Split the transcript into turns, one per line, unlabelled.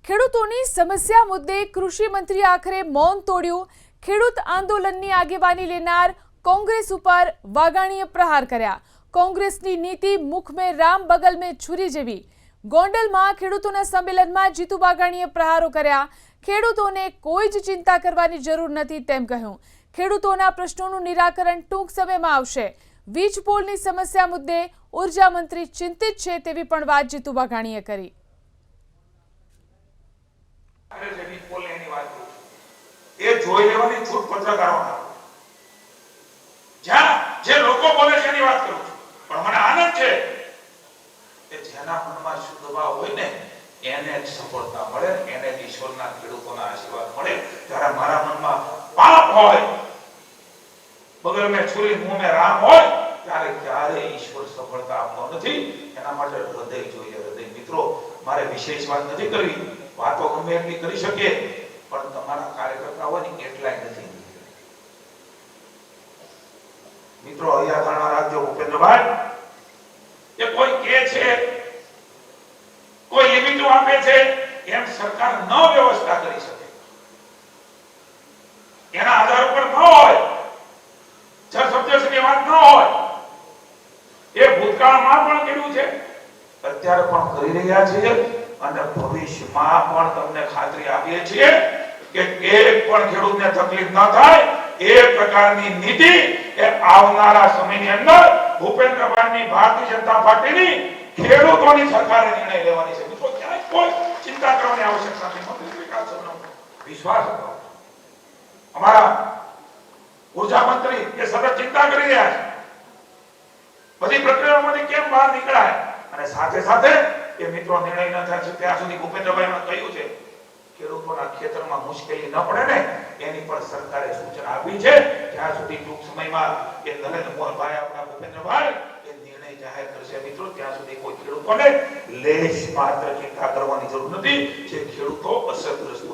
ખેડૂતોની સમસ્યા મુદ્દે કૃષિ મંત્રી આખરે મૌન તોડ્યું। ખેડૂત આંદોલનની આગેવાની લેનાર કોંગ્રેસ ઉપર વાઘાણીએ પ્રહાર કર્યા। કોંગ્રેસની નીતિ મુખ में राम बगल में छुरी જેવી। ગોંડલમાં ખેડૂતોના સંમેલનમાં જીતુ વાઘાણીએ પ્રહારો કર્યા। ખેડૂતોને કોઈ જ ચિંતા કરવાની જરૂર નથી તેમ કહ્યું। ખેડૂતોના પ્રશ્નોનું નિરાકરણ ટૂંક સમયમાં આવશે। વીજ પોલની સમસ્યા મુદ્દે ઉર્જા મંત્રી ચિંતિત છે તેવી પણ વાત જીતુ વાઘાણીએ કરી।
એ જોઈ લેવાની છૂટ પત્રકારોને જ્યાં જે લોકો બોલે છે એની વાત કરું છું, પણ મને આનંદ છે કે જેના મનમાં શુદ્ધ ભાવ હોય ને એને જ સફળતા મળે, એને જ ઈશ્વરના ખેડૂતોના આશીર્વાદ મળે। જ્યારે મારા મનમાં પાપ હોય, બગલ में छुरी मुंह में राम હોય, ત્યારે ક્યારે ઈશ્વર સફળતા આપતો નથી। એના માટે હૃદય જોઈએ, હૃદય। મિત્રો, મારે વિશેષ વાત નથી કરવી, વાતો ગમે એટલી કરી શકે, પણ તમારા કાર્યકર્તા હોય ને એટલાય નથી। મિત્રો, અહીંયા ધારણા રાખજો ભૂપેન્દ્રભાઈ, કે કોઈ કે છે, કોઈ લિમિટો આપે છે, એમ સરકાર ન વ્યવસ્થા કરી શકે, એના આધાર ઉપર ન હોય, જળસબ્જસની વાત ન હોય। એ ભૂતકાળમાં પણ કર્યું છે, અત્યારે પણ કરી રહ્યા છીએ, અને ભવિષ્યમાં પણ તમને ખાતરી આપીએ છીએ કે એક પણ ખેડૂતને તકલીફ ન થાય એ પ્રકારની નીતિ એ આવનારા સમયની અંદર ભૂપેન્દ્રભાઈની ભારતીય જનતા પાર્ટીની ખેડૂતોની સરકારે નિર્ણય લેવાની છે। મિત્રો, ક્યાંય કોઈ ચિંતા કરવાની આવશ્યકતા નથી। વિકાસનો વિશ્વાસ હતો। અમારા ઉર્જા મંત્રી એ સતત ચિંતા કરી રહ્યા છે, બધી પ્રક્રિયાઓમાંથી કેમ બહાર નીકળાય, અને સાથે સાથે એ મિત્રો નિર્ણય ન થાય છે ત્યાં સુધી ભૂપેન્દ્રભાઈએ કહ્યું છે ખેડૂતોના ખેતરમાં મુશ્કેલી ન પડે ને એની પર સરકારે સૂચના આપી છે। ત્યાં સુધી ટૂંક સમયમાં એ નરેન્દ્ર મોહનભાઈ આપણા ભૂપેન્દ્રભાઈ એ નિર્ણય જાહેર કરશે। મિત્રો, ત્યાં સુધી કોઈ ખેડૂતોને લેશ માત્ર ચિંતા કરવાની જરૂર નથી। જે ખેડૂતો અસરગ્રસ્ત